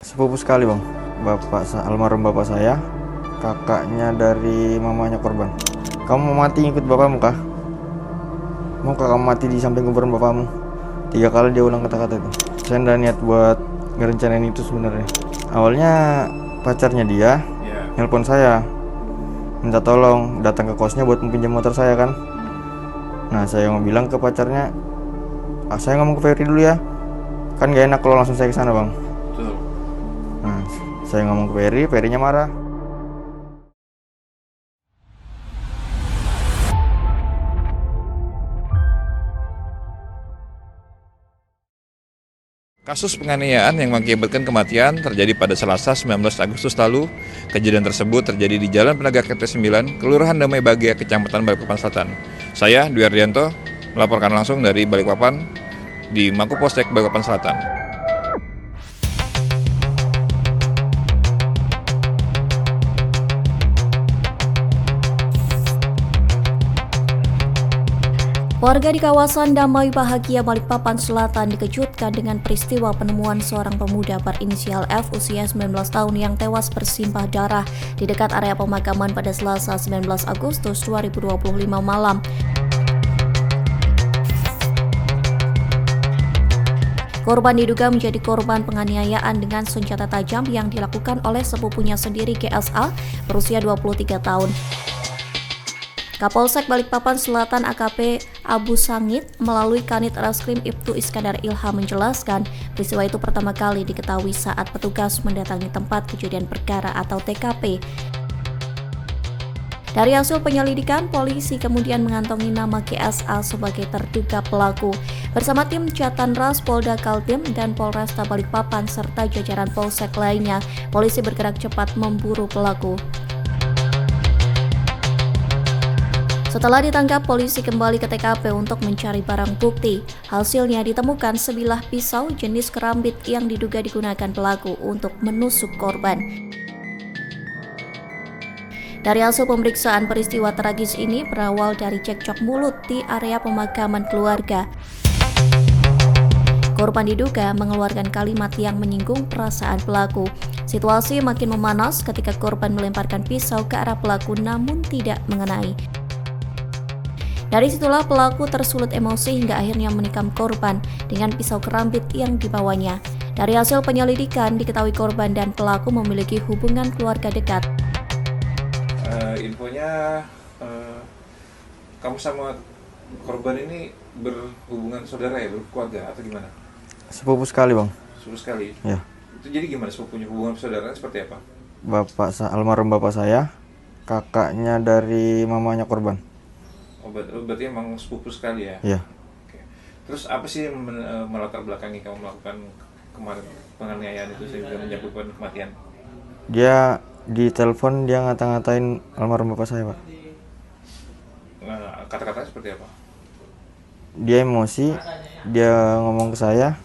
Sepupu sekali bang, almarhum bapak saya, kakaknya dari mamanya korban. Kamu mau mati ikut bapakmu kah? Mau kamu mati di samping kuburan bapakmu? 3 kali dia ulang kata-kata itu. Saya nggak niat buat ngerencanain itu sebenarnya. Awalnya pacarnya dia nelpon saya, minta tolong datang ke kosnya buat pinjam motor saya kan. Nah saya mau bilang ke pacarnya, saya ngomong ke Ferry dulu ya, kan gak enak kalau langsung saya ke sana bang. Betul. Nah saya ngomong ke Ferry-nya marah. Kasus penganiayaan yang mengakibatkan kematian terjadi pada Selasa 19 Agustus lalu. Kejadian tersebut terjadi di Jalan Penaga KT 9, Kelurahan Damai Bahagia, Kecamatan Balikpapan Selatan. Saya, Dwi Ardianto, melaporkan langsung dari Balikpapan di Mapolsek Balikpapan Selatan. Warga di kawasan Damai Bahagia Balikpapan Selatan dikejutkan dengan peristiwa penemuan seorang pemuda berinisial F usia 19 tahun yang tewas bersimbah darah di dekat area pemakaman pada Selasa 19 Agustus 2025 malam. Korban diduga menjadi korban penganiayaan dengan senjata tajam yang dilakukan oleh sepupunya sendiri GSA berusia 23 tahun. Kapolsek Balikpapan Selatan AKP Abu Sangit melalui Kanit Reskrim Ibtu Iskandar Ilham menjelaskan peristiwa itu pertama kali diketahui saat petugas mendatangi tempat kejadian perkara atau TKP. Dari hasil penyelidikan, polisi kemudian mengantongi nama GSA sebagai terduga pelaku. Bersama tim Jatanras Polda Kaltim dan Polresta Balikpapan serta jajaran polsek lainnya, polisi bergerak cepat memburu pelaku. Setelah ditangkap, polisi kembali ke TKP untuk mencari barang bukti. Hasilnya ditemukan sebilah pisau jenis kerambit yang diduga digunakan pelaku untuk menusuk korban. Dari hasil pemeriksaan, peristiwa tragis ini berawal dari cekcok mulut di area pemakaman keluarga. Korban diduga mengeluarkan kalimat yang menyinggung perasaan pelaku. Situasi makin memanas ketika korban melemparkan pisau ke arah pelaku namun tidak mengenai. Dari situlah pelaku tersulut emosi hingga akhirnya menikam korban dengan pisau kerambit yang dibawanya. Dari hasil penyelidikan diketahui korban dan pelaku memiliki hubungan keluarga dekat. Infonya kamu sama korban ini berhubungan saudara ya, berkeluarga atau gimana? Sepupu sekali bang. Sepupu sekali? Ya. Itu jadi gimana sepupunya, hubungan saudaranya seperti apa? Almarhum bapak saya, kakaknya dari mamanya korban. Oh, berarti emang sepupu sekali ya? Iya. Oke. Terus apa sih yang melatar belakangi kamu melakukan kemarin penganiayaan itu sehingga menyebabkan kematian? Dia di telepon dia ngata-ngatain almarhum bapak saya pak. Kata-katanya seperti apa? Dia emosi, dia ngomong ke saya,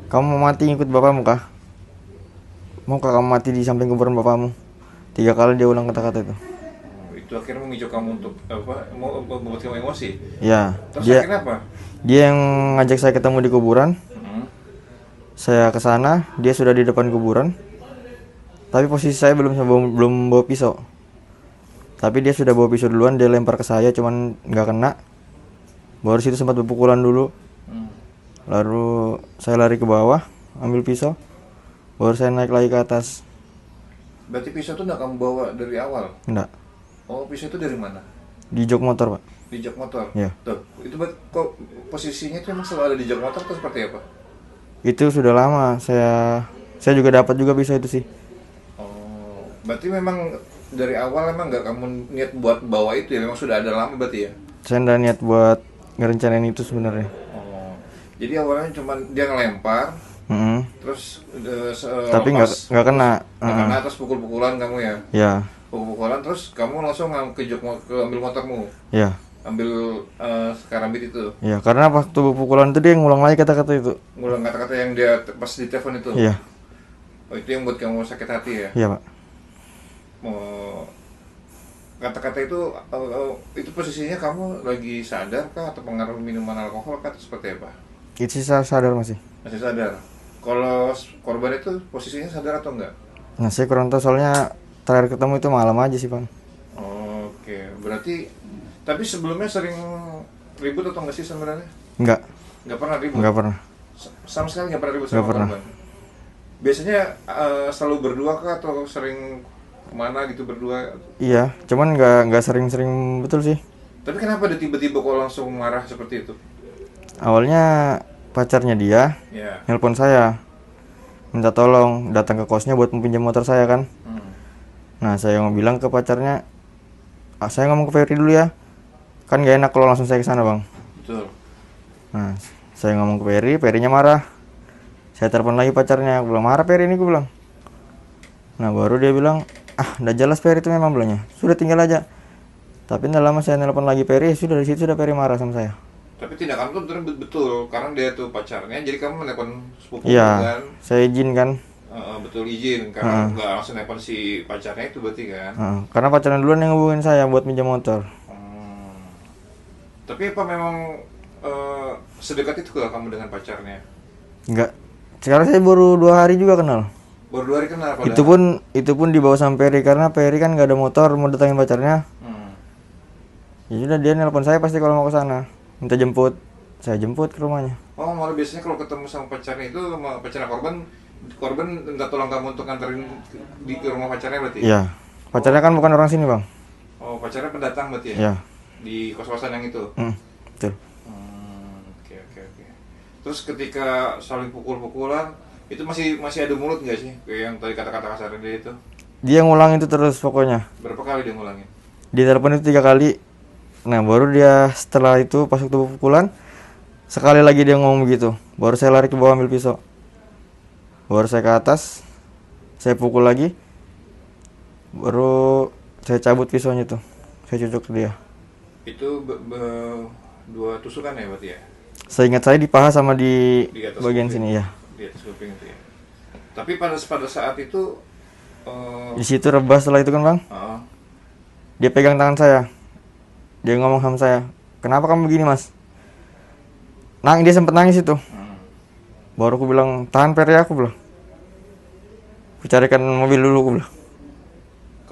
kamu mau mati ikut bapakmu kah? Mau kamu mati di samping kuburan bapakmu? 3 kali dia ulang kata-kata itu. Itu akhirnya memicu kamu untuk apa? Mau membuat kamu emosi? Ya. Terus akhirnya apa? Dia yang ngajak saya ketemu di kuburan. Saya ke sana, dia sudah di depan kuburan. Tapi posisi saya belum bawa pisau. Tapi dia sudah bawa pisau duluan, dia lempar ke saya, cuman nggak kena. Baru situ sempat berpukulan dulu. Lalu saya lari ke bawah, ambil pisau. Baru saya naik lagi ke atas. Berarti pisau itu nggak kamu bawa dari awal? Enggak. Oh, pisau itu dari mana? Di jok motor pak. Di jok motor? Iya. Tuh, itu kok posisinya itu emang selalu ada di jok motor atau seperti apa? Itu sudah lama, saya juga dapat juga pisau itu sih. Oh, berarti memang dari awal emang nggak kamu niat buat bawa itu ya? Memang sudah ada lama berarti ya? Saya nggak niat buat ngerencanain itu sebenarnya. Oh, jadi awalnya cuma dia ngelempar, terus tapi nggak kena. Nggak kena, terus pukul-pukulan kamu ya? Ya. Pukul-pukulan, terus kamu langsung ambil motormu? Ya. Ambil karambit itu? Ya, karena waktu pukulan itu dia ngulang lagi kata-kata itu. Ngulang kata-kata yang dia pas di telepon itu? Iya. Oh, itu yang buat kamu sakit hati ya? Iya pak. Kata-kata itu posisinya kamu lagi sadar kah atau pengaruh minuman alkohol kah atau seperti apa? Itu sih saya sadar masih. Masih sadar? Kalau korban itu posisinya sadar atau enggak? Nah, saya kurang tahu soalnya terakhir ketemu itu malam aja sih, Bang. Oke, berarti tapi sebelumnya sering ribut atau enggak sih sebenarnya? Enggak, Nggak pernah ribut? enggak pernah. Sama sekali nggak pernah ribut Nggak sama pernah. korban? Biasanya selalu berdua kah atau sering kemana gitu berdua? Iya, cuman nggak sering-sering betul sih. Tapi kenapa ada tiba-tiba kok langsung marah seperti itu? Awalnya pacarnya dia Ya. nelpon saya, minta tolong datang ke kosnya buat meminjam motor saya kan. Nah, saya mau bilang ke pacarnya, saya ngomong ke Ferry dulu ya. Kan gak enak kalau langsung saya ke sana, Bang. Betul. Nah, saya ngomong ke Ferry, Ferry-nya marah. Saya telepon lagi pacarnya, aku bilang, marah Ferry ini, gue bilang. Nah, baru dia bilang, udah jelas Ferry itu memang bilangnya. Sudah tinggal aja. Tapi tidak lama saya nelpon lagi Ferry, sudah dari situ sudah Ferry marah sama saya. Tapi tindakan itu betul karena dia tuh pacarnya, jadi kamu nelpon sepupu Iya, kan? saya izin kan. Betul izin karena nggak langsung nelpon si pacarnya itu berarti kan? Karena pacarnya duluan yang hubungin saya buat minjam motor. Tapi apa memang sedekat itu ke kamu dengan pacarnya? Enggak. Sekarang saya baru 2 hari juga kenal. Baru 2 hari kenal padahal? Itu pun dibawa sama Ferry karena Ferry kan nggak ada motor mau datangin pacarnya. Ya sudah dia nelpon saya pasti kalau mau ke sana, minta jemput. Saya jemput ke rumahnya. Oh, malah biasanya kalau ketemu sama pacarnya itu sama pacarnya korban minta tolong kamu untuk nganterin ke rumah pacarnya berarti? Iya. Pacarnya kan bukan orang sini, Bang. Oh, pacarnya pendatang berarti ya? Iya. Di kos-kosan yang itu? Betul. Oke. Terus ketika saling pukul-pukulan, itu masih ada mulut nggak sih? Kayak yang tadi kata-kata kasarnya dia itu? Dia ngulang itu terus pokoknya. Berapa kali dia ngulangin? Di telepon itu 3 kali. Nah, baru dia setelah itu pas waktu pukulan sekali lagi dia ngomong begitu. Baru saya lari ke bawah ambil pisau. Baru saya ke atas, saya pukul lagi. Baru saya cabut pisaunya tuh. Saya cucuk ke dia. Itu 2 tusukan ya berarti ya? Seingat saya di paha sama di Di atas bagian kuping. sini ya. Di atas kuping itu ya. Tapi pada saat itu Di situ rebah setelah itu kan, Bang. Dia pegang tangan saya. Dia ngomong sama saya, "Kenapa kamu begini, Mas?" Dia sempat nangis itu. Baru aku bilang, "Tahan Ferry," aku bilang. "Aku carikan mobil dulu," aku bilang.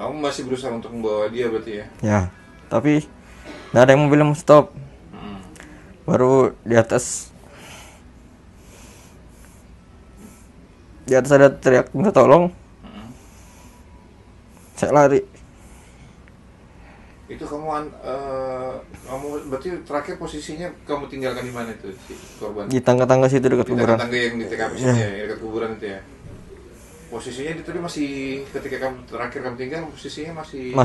kamu masih berusaha untuk membawa dia berarti ya? Ya, tapi nggak ada yang mobil yang stop. Baru di atas ada teriak minta tolong. Saya lari. Itu kamu berarti terakhir posisinya kamu tinggalkan di mana itu si korban? Di tangga-tangga situ dekat Di kuburan. tangga yang di TKP sini ya, dekat kuburan itu ya. Posisinya itu tadi masih ketika kamu terakhir kamu tinggal posisinya Masih hidup.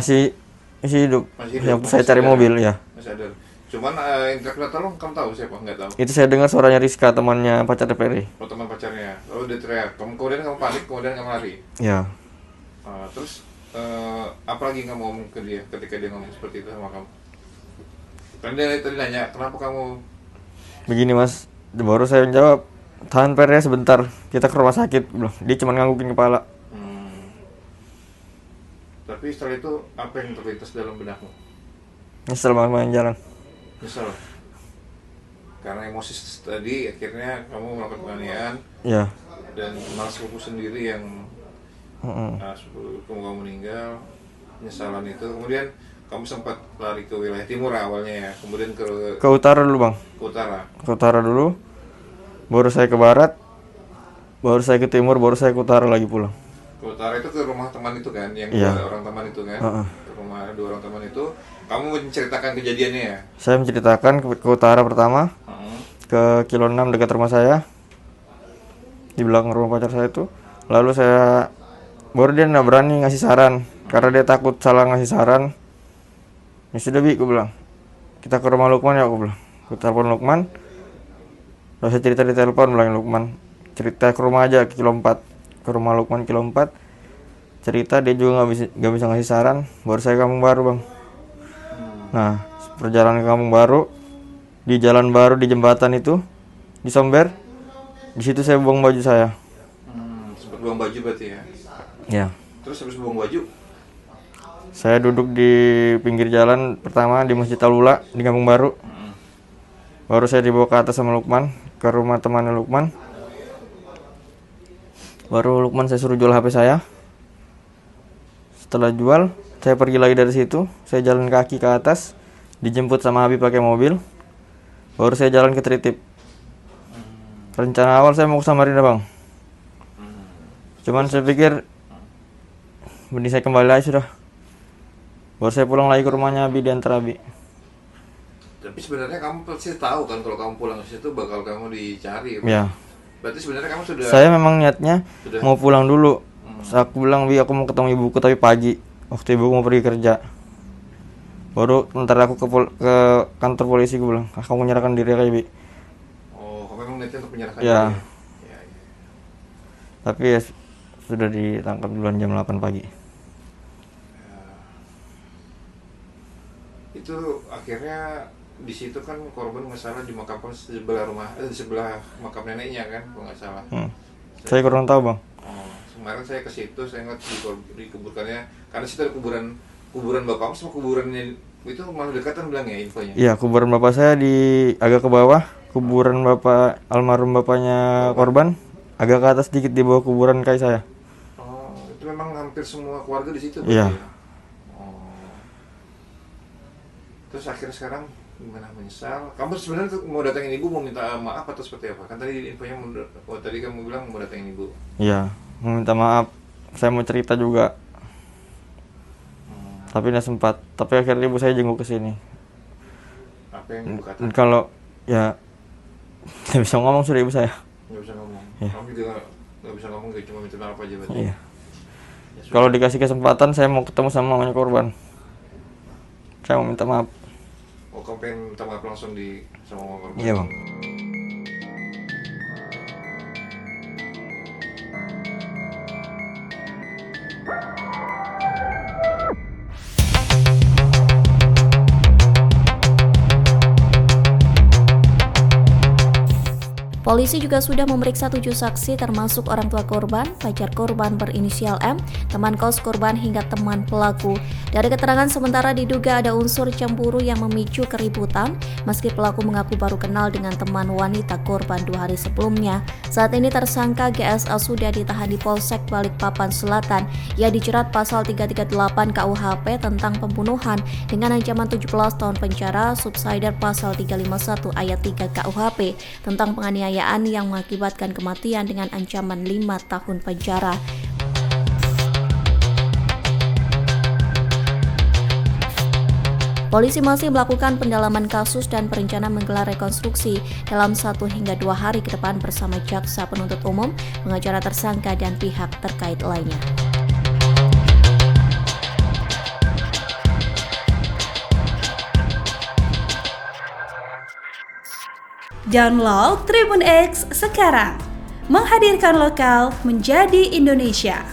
Masih hidup, Waktu saya masih cari ada. mobil ya. masih ada. Cuman yang teriak tolong kamu tahu siapa? Nggak tahu. Itu saya dengar suaranya Rizka, temannya pacar Ferry. Oh, teman pacarnya. Lalu dia teriak. Kemudian kamu panik, kemudian kamu lari. Ya. Terus apa lagi yang kamu ngomong ke dia ketika dia ngomong seperti itu sama kamu? Kan dia tadi nanya, kenapa kamu? Begini, Mas. Baru saya jawab, "Tahan Ferry sebentar, kita ke rumah sakit." Dia cuma nganggukin kepala. Tapi setelah itu apa yang terlintas dalam benakmu? Nyesel banget main jalan. Nyesel. Karena emosi tadi akhirnya kamu melakukan penganiayaan Ya. dan malah sepupu sendiri yang sepupu kamu meninggal, penyesalan itu. Kemudian kamu sempat lari ke wilayah timur awalnya ya, kemudian Ke utara dulu, Bang. ke utara. Ke utara dulu. Baru saya ke barat. Baru saya ke timur, baru saya ke utara lagi pulang. Ke utara itu ke rumah teman itu kan, yang Iya. 2 orang teman itu kan. Ke rumah 2 orang teman itu, kamu menceritakan kejadiannya ya? Saya menceritakan ke utara pertama, ke kilo 6 dekat rumah saya, di belakang rumah pacar saya itu. Lalu baru dia nggak berani ngasih saran, karena dia takut salah ngasih saran. Ya sudah, Bi, aku bilang, kita ke rumah Lukman ya, aku bilang. Aku telepon Lukman. Lalu saya cerita di telepon, bilang Lukman, cerita ke rumah aja, ke kilo 4. Ke rumah Lukman kilo 4. Cerita, dia juga nggak bisa ngasih saran. Baru saya ke Kampung Baru, Bang. Nah, perjalanan ke Kampung Baru, di jalan baru di jembatan itu, di Somber, di situ saya buang baju saya. Sempat buang baju berarti ya? Ya. Terus habis buang baju, Saya duduk di pinggir jalan pertama di Masjid Al-Ula di Kampung Baru. Baru saya dibawa ke atas sama Lukman, ke rumah temannya Lukman. Baru Lukman saya suruh jual HP saya. Setelah jual, saya pergi lagi dari situ. Saya jalan kaki ke atas, dijemput sama Habib pakai mobil. Baru saya jalan ke Tritip. Rencana awal saya mau ke Samarinda, Bang. Cuman saya pikir mending saya kembali lagi sudah. Baru saya pulang lagi ke rumahnya Abi di Antarabi. Tapi sebenarnya kamu pasti tahu kan kalau kamu pulang ke situ bakal kamu dicari. Ya. Berarti sebenarnya kamu sudah. Saya memang niatnya Sudah. mau pulang dulu. Aku bilang, Bi, aku mau ketemu ibuku tapi pagi. Waktu ibuku mau pergi kerja. Baru ntar aku ke kantor polisi, gue bilang, kamu menyerahkan diri aja, Bi. Oh, kamu memang niatnya untuk menyerahkan Ya. diri. Ya. Tapi ya sudah ditangkap duluan jam 8 pagi. Itu akhirnya di situ kan korban nggak salah dimakamkan sebelah di sebelah makam neneknya kan, kalau nggak salah. Saya kurang tahu, Bang. Oh, kemarin saya ke situ, saya ngeliat dikuburkannya, karena situ ada kuburan bapakmu sama kuburannya itu malah dekatan bilang ya infonya. Iya, kuburan bapak saya di agak ke bawah, kuburan bapak almarhum bapaknya korban agak ke atas sedikit di bawah kuburan kai saya. Oh, itu memang hampir semua keluarga di situ. Iya. berarti ya? Oh. Terus akhirnya sekarang gimana, menyesal? Kamu sebenarnya tuh mau datangin ibu, mau minta maaf atau seperti apa? Kan tadi infonya tadi kamu bilang mau datangin ibu. Iya, mau minta maaf. Saya mau cerita juga. Tapi nggak sempat. Tapi akhirnya ibu saya jenguk ke sini. Apa yang ibu kata? Kalau ya nggak bisa ngomong sudah ibu saya. Nggak bisa ngomong. Iya. Kamu juga nggak bisa ngomong, cuma minta maaf aja berarti. Iya. Ya, sudah. Kalau dikasih kesempatan saya mau ketemu sama mamanya korban. Saya mau minta maaf. Oh, kamu pengen minta maaf langsung sama mama korban? Iya, Bang. Polisi juga sudah memeriksa 7 saksi termasuk orang tua korban, pacar korban berinisial M, teman kos korban hingga teman pelaku. Dari keterangan sementara diduga ada unsur cemburu yang memicu keributan meski pelaku mengaku baru kenal dengan teman wanita korban 2 hari sebelumnya. Saat ini tersangka GSA sudah ditahan di Polsek Balikpapan Selatan. Ia dijerat pasal 338 KUHP tentang pembunuhan dengan ancaman 17 tahun penjara, subsidiar pasal 351 ayat 3 KUHP tentang penganiayaan yang mengakibatkan kematian dengan ancaman 5 tahun penjara. Polisi masih melakukan pendalaman kasus dan berencana menggelar rekonstruksi dalam 1 hingga 2 hari ke depan bersama jaksa penuntut umum, pengacara tersangka dan pihak terkait lainnya. Download Tribun X sekarang, menghadirkan lokal menjadi Indonesia.